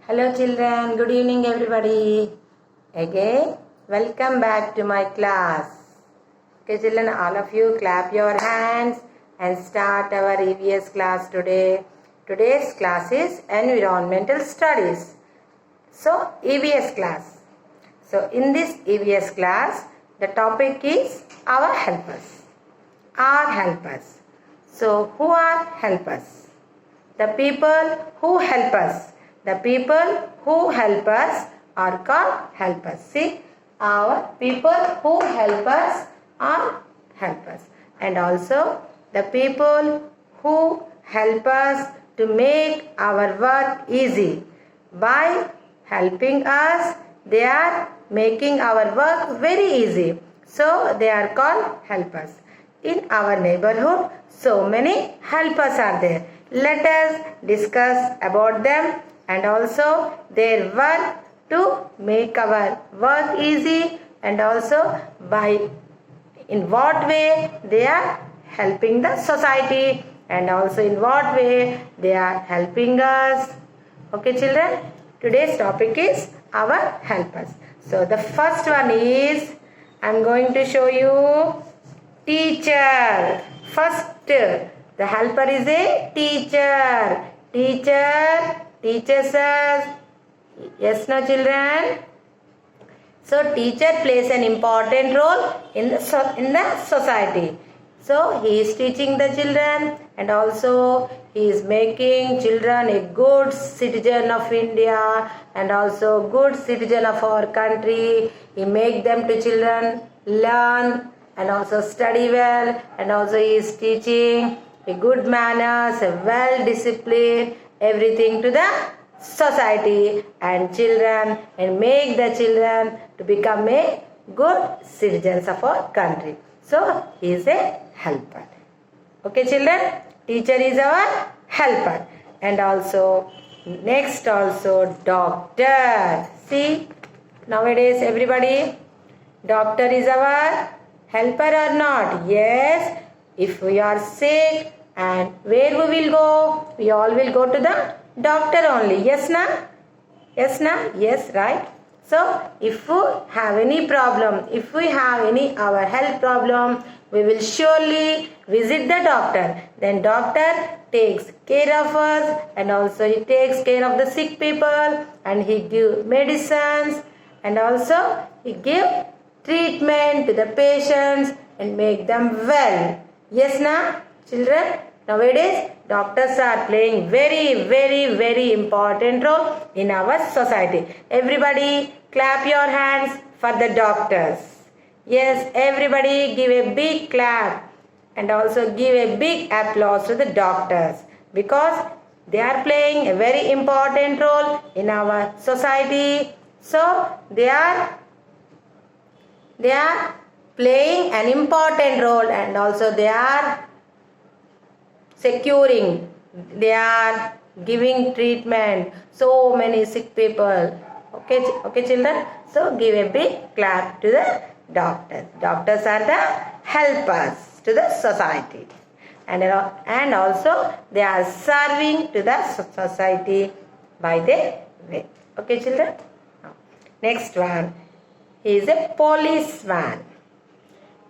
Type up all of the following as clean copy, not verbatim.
Hello children, good evening everybody. Again, welcome back to my class. Okay children, all of you clap your hands and start our EVS class today. Today's class is Environmental Studies. So, EVS class. So, in this EVS class, the topic is our helpers. Our helpers. So, who are helpers? The people who help us. The people who help us are called helpers. See, our people who help us are helpers. And also, the people who help us to make our work easy. By helping us, they are making our work very easy. So, they are called helpers. In our neighborhood, so many helpers are there. Let us discuss about them and also their work to make our work easy, and also by in what way they are helping the society, and also in what way they are helping us. Okay children, today's topic is our helpers. So the first one is, I am going to show you teacher. First, the helper is a teacher. Teacher teaches us. Yes, no children? So teacher plays an important role in the society. So he is teaching the children, and also he is making children a good citizen of India and also good citizen of our country. He make them to children learn and also study well, and also he is teaching a good manners, a well discipline, everything to the society and children, and make the children to become a good citizens of our country. So he is a helper. Okay children, teacher is our helper. And also next also doctor. See, nowadays everybody, doctor is our helper or not? Yes. If we are sick, and where we will go? We all will go to the doctor only. Yes na? Yes na? Yes, right. So if we have any problem, if we have any our health problem, we will surely visit the doctor. Then doctor takes care of us, and also he takes care of the sick people, and he give medicines, and also he give treatment to the patients and make them well. Yes na children? Nowadays doctors are playing very important role in our society. Everybody clap your hands for the doctors. Yes, everybody give a big clap and also give a big applause to the doctors, because they are playing a very important role in our society. So they are playing an important role, and also they are securing, they are giving treatment so many sick people. Okay children, so give a big clap to the doctors. Doctors are the helpers to the society, and also they are serving to the society by their way. Okay children, next one, he is a policeman.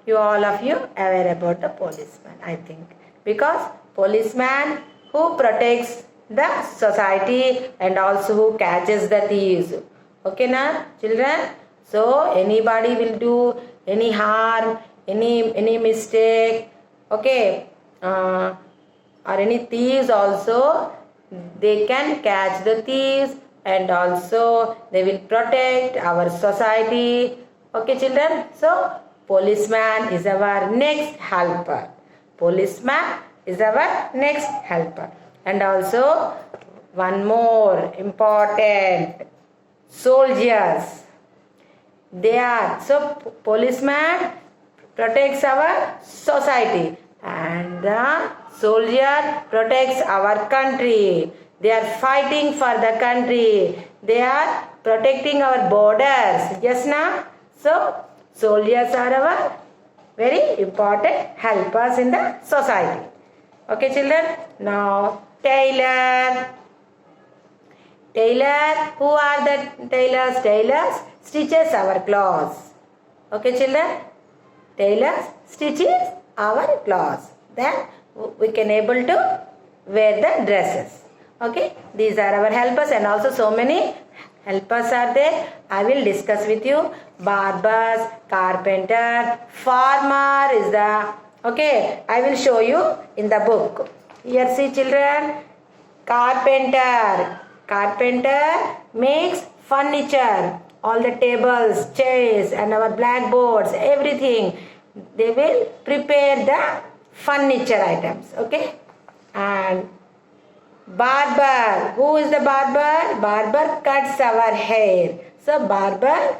You all of you aware about the policeman, I think, because policeman who protects the society and also who catches the thieves. Okay na children? So anybody will do any harm, any mistake, okay, or any thieves also, they can catch the thieves, and also they will protect our society. Okay children? So policeman is our next helper. Policeman is our next helper. And also one more important, soldiers. They are, so policeman protects our society, and the soldier protects our country. They are fighting for the country. They are protecting our borders. Yes na? So soldiers are our very important helpers in the society. Okay children, now tailor. Tailor, who are the tailors? Tailors stitches our clothes. Okay, children? Tailors stitches our clothes. Then we can able to wear the dresses. Okay, these are our helpers, and also so many helpers are there. I will discuss with you. Barbers, carpenter, farmer is the, okay, I will show you in the book. Here see children, carpenter. Carpenter makes furniture, all the tables, chairs and our blackboards, everything. They will prepare the furniture items. Okay, and barber, who is the barber? Barber cuts our hair. So barber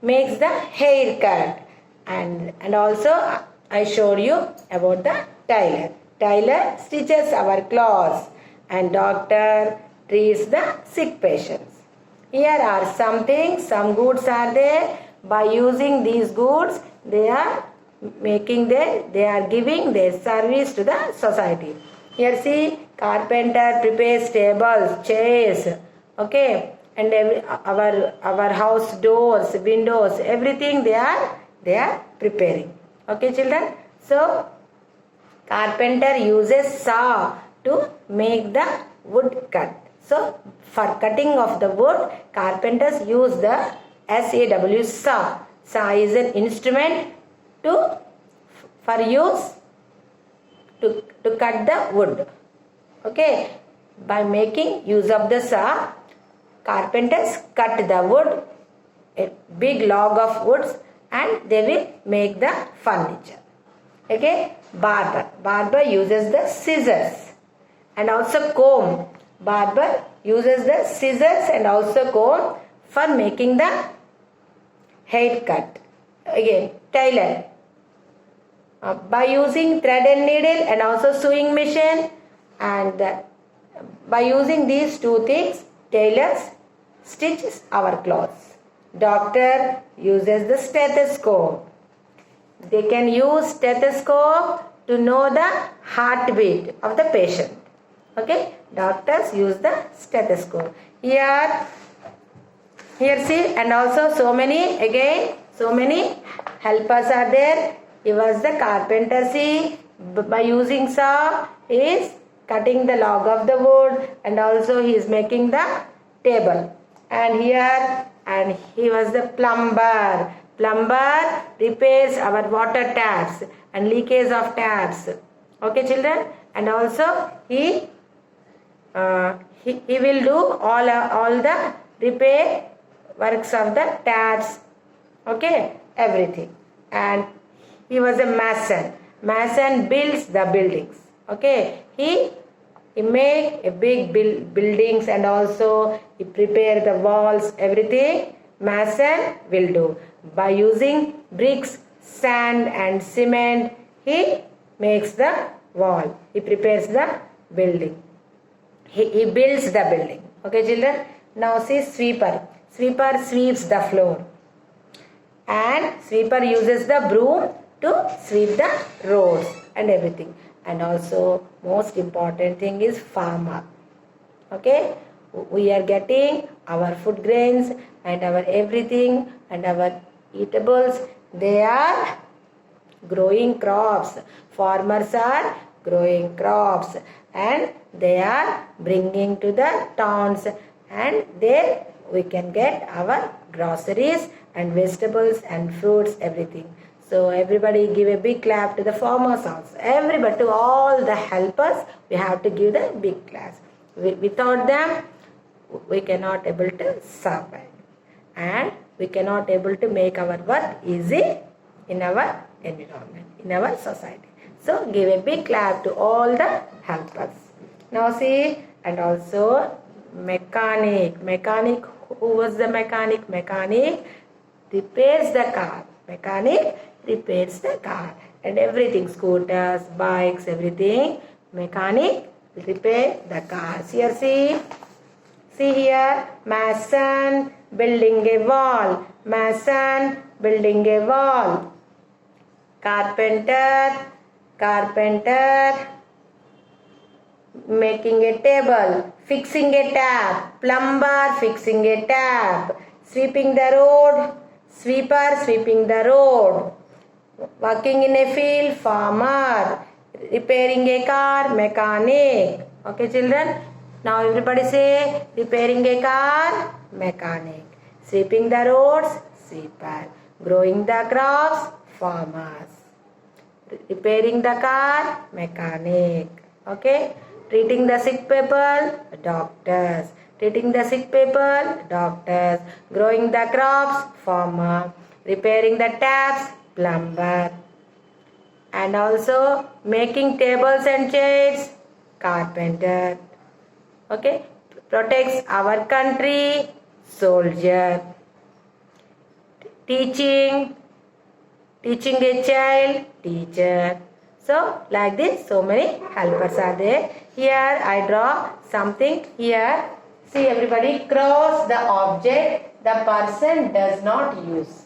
makes the haircut. And also I showed you about the tailor. Tailor stitches our clothes, and doctor treats the sick patients. Here are some things, some goods are there. By using these goods, they are giving their service to the society. Here see, carpenter prepares tables, chairs, okay, and our house doors, windows, everything they are preparing. Okay, children. So carpenter uses saw to make the wood cut. So for cutting of the wood, carpenters use the SAW, saw. Saw is an instrument for use to cut the wood. Okay, by making use of the saw, carpenters cut the wood, a big log of woods, and they will make the furniture. Okay, barber uses the scissors and also comb. Barber uses the scissors and also comb for making the haircut. Again, tailor, by using thread and needle and also sewing machine, and by using these two things, tailors stitches our clothes. Doctor uses the stethoscope. They can use stethoscope to know the heartbeat of the patient. Okay, doctors use the stethoscope. Here see, and also so many helpers are there. He was the carpenter. See, by using saw, he is cutting the log of the wood, and also he is making the table. And here, and he was the plumber. Plumber repairs our water taps and leakage of taps. Okay, children. And also he will do all the repair works of the taps. Okay, everything. And he was a mason. Mason builds the buildings. Okay, he make a big buildings, and also he prepare the walls, everything mason will do. By using bricks, sand and cement, he makes the wall. He prepares the building. He builds the building. Okay, children. Now see sweeper. Sweeper sweeps the floor. And sweeper uses the broom to sweep the roads and everything. And also most important thing is farmer. Okay, we are getting our food grains and our everything and our eatables. They are growing crops. Farmers are growing crops, and they are bringing to the towns, and there we can get our groceries and vegetables and fruits, everything. So everybody give a big clap to the farmers also. Everybody, to all the helpers, we have to give the big claps. Without them, we cannot able to survive, and we cannot able to make our work easy in our environment, in our society. So give a big clap to all the helpers. Now see, and also mechanic. Mechanic, who was the mechanic? Mechanic repairs the car. Mechanic repairs the car and everything, scooters, bikes, everything. Mechanic repair the cars. Here see here, mason building a wall. Mason building a wall. Carpenter making a table, fixing a tap, plumber fixing a tap, sweeping the road, sweeper sweeping the road, working in a field, farmer, repairing a car, mechanic. Okay children, now everybody say repairing a car, mechanic, sweeping the roads, sweeper, growing the crops, farmers, repairing the car, mechanic. Okay, treating the sick people, doctors, treating the sick people, doctors, growing the crops, farmer, repairing the taps, plumber, and also making tables and chairs, carpenter. Okay, protects our country, soldier, teaching a child, teacher. So like this, so many helpers are there. Here I draw something here. See everybody, cross the object the person does not use.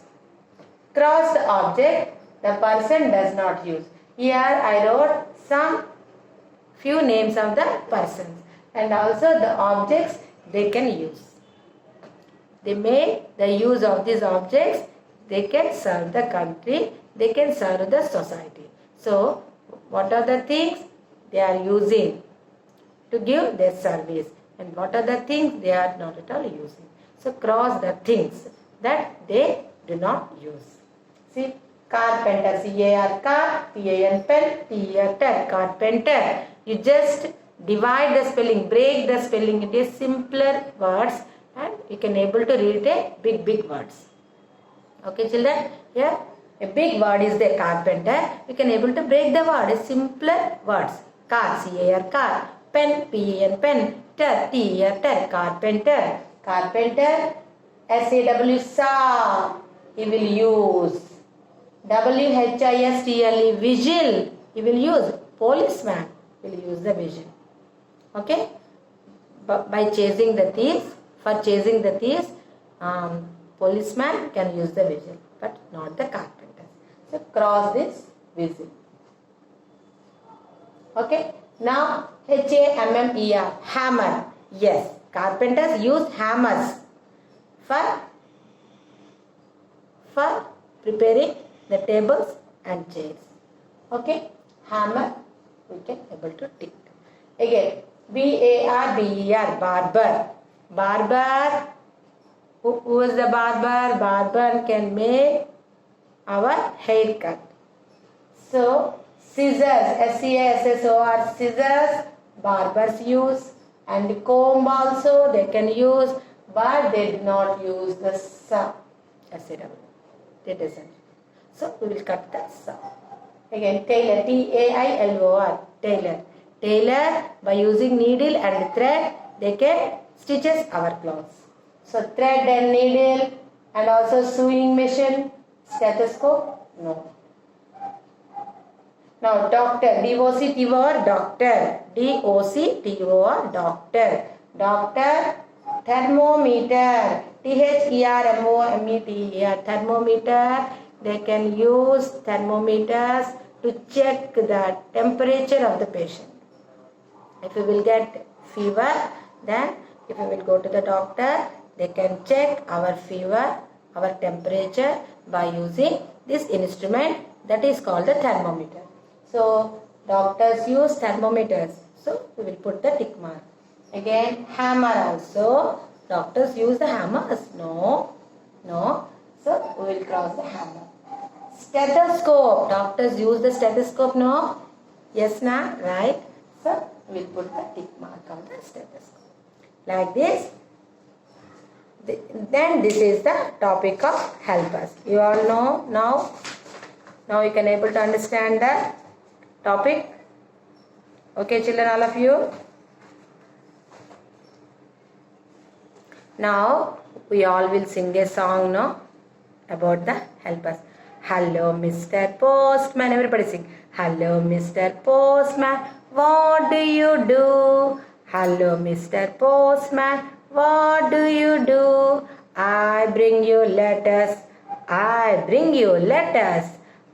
Cross the object the person does not use. Here I wrote some few names of the persons and also the objects they can use. They make the use of these objects. They can serve the country. They can serve the society. So what are the things they are using to give their service and what are the things they are not at all using. So cross the things that they do not use. See, carpenter, C-A-R, car, P-A-N, pen, T-E-R, carpenter. You just divide the spelling, break the spelling into simpler words and you can able to read a big words. Okay children, here a big word is the carpenter. You can able to break the word as simpler words. Car, C-A-R, car, pen, P-E-N, pen, ter, T-E-R, ter, carpenter. Carpenter, S-A-W, saw, he will use. W-H-I-S-T-L-E, vigil, he will use. Policeman will use the vigil. Okay? By chasing the thieves, for chasing the thieves, policeman can use the vigil, but not the carpenter. So cross this vigil. Okay. Now H-A-M-M-E-R, hammer. Yes, carpenters use hammers for preparing the tables and chairs. Okay. Hammer we can able to tick. Again, B-A-R-B-E-R, barber. Barber. Who is the barber? Barber can make our haircut. So, scissors, S-C-A-S-S-O-R, scissors, barbers use. And comb also they can use, but they do not use the saw. S-A-W. They doesn't. So, we will cut the saw. Again, tailor, T-A-I-L-O-R, tailor. Tailor, by using needle and thread, they can stitches our clothes. So thread and needle and also sewing machine, stethoscope, no. Now doctor, D-O-C-T-O-R, doctor, D-O-C-T-O-R, doctor. Doctor, thermometer, T-H-E-R-M-O-M-E-T-E-R, thermometer. They can use thermometers to check the temperature of the patient. If you will get fever, then if you will go to the doctor, they can check our fever, our temperature by using this instrument that is called the thermometer. So, doctors use thermometers. So, we will put the tick mark. Again, hammer also. Doctors use the hammers. No. So, we will cross the hammer. Stethoscope. Doctors use the stethoscope. No. Yes, na? Right. So, we will put the tick mark on the stethoscope. Like this. Then this is the topic of helpers. You all know now. Now you can able to understand the topic. Okay, children, all of you. Now we all will sing a song, no, about the helpers. Hello, Mr. Postman. Everybody sing. Hello, Mr. Postman. What do you do? Hello, Mr. Postman. What do you do? I bring you letters. I bring you letters.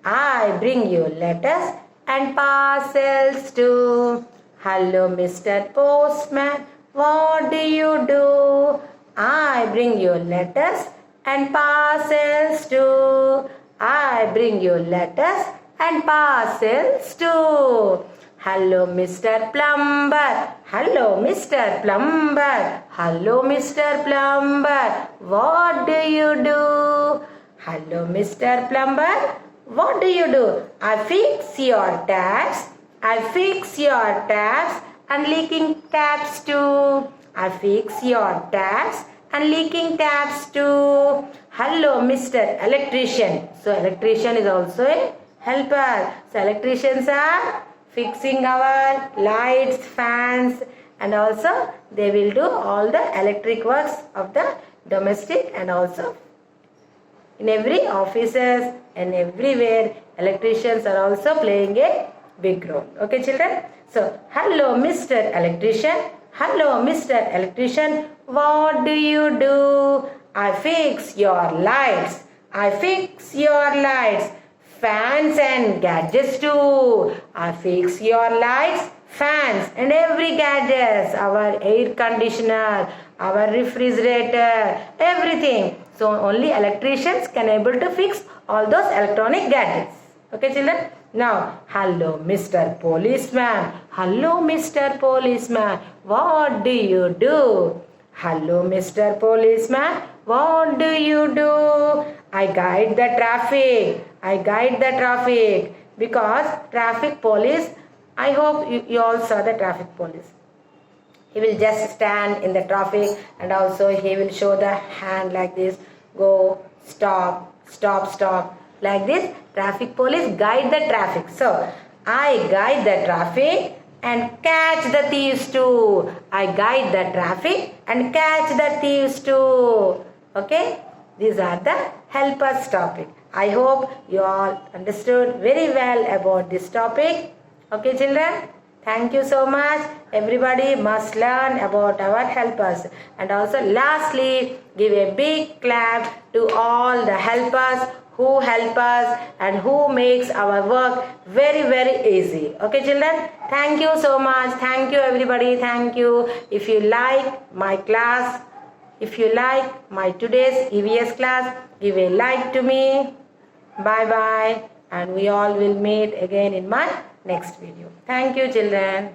I bring you letters and parcels too. Hello, Mr. Postman. What do you do? I bring you letters and parcels too. I bring you letters and parcels too. Hello, Mr. Plumber. Hello, Mr. Plumber. Hello, Mr. Plumber. What do you do? Hello, Mr. Plumber. What do you do? I fix your taps. I fix your taps and leaking taps too. I fix your taps and leaking taps too. Hello, Mr. Electrician. So, electrician is also a helper. So, electricians are fixing our lights, fans, and also they will do all the electric works of the domestic, and also in every offices and everywhere electricians are also playing a big role. Okay, children? So, hello, Mr. Electrician. Hello, Mr. Electrician. What do you do? I fix your lights. I fix your lights. Fans and gadgets too. I fix your lights, fans and every gadgets. Our air conditioner, our refrigerator, everything. So only electricians can able to fix all those electronic gadgets. Okay, children? Now, hello, Mr. Policeman. Hello, Mr. Policeman. What do you do? Hello, Mr. Policeman. What do you do? I guide the traffic. I guide the traffic. Because traffic police, I hope you all saw the traffic police. He will just stand in the traffic and also he will show the hand like this. Go, stop, stop, stop. Like this, traffic police guide the traffic. So, I guide the traffic and catch the thieves too. I guide the traffic and catch the thieves too. Okay? These are the helpers topic. I hope you all understood very well about this topic. Okay, children? Thank you so much. Everybody must learn about our helpers. And also lastly, give a big clap to all the helpers who help us and who makes our work very, very easy. Okay, children? Thank you so much. Thank you, everybody. Thank you. If you like my class, if you like my today's EVS class, give a like to me. Bye-bye. And we all will meet again in my next video. Thank you, children.